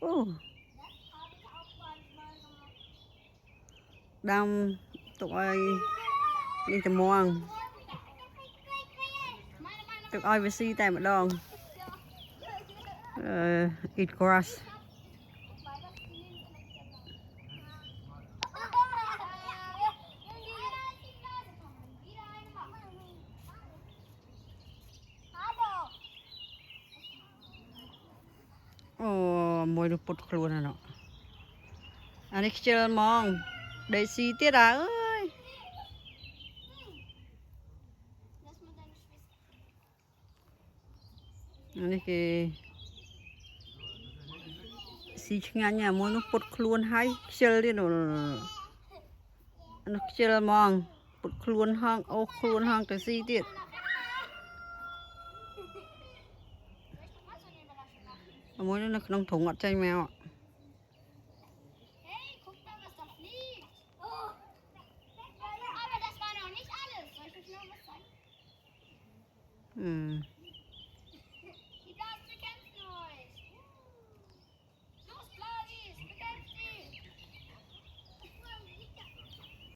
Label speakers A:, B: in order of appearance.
A: โอ้ดำตัวไอ้นี่จะมองตัวไอ้ไปซีแต่มาดองeat grass โอ้มวยดูปวดครัวน่ะเนาะอันนี้เจอมองได้ซีเตี้ยดาเอ้ยอันนี้คือซีชงานเนี่ยมวยดูปวดครัวให้เจอดิโน่อันนี้เจอมองปวดครัวห้องโอ้ครัวห้องแต่ซีเตี้ยมวยนั่นน้องถุงอัดใจแมวอืม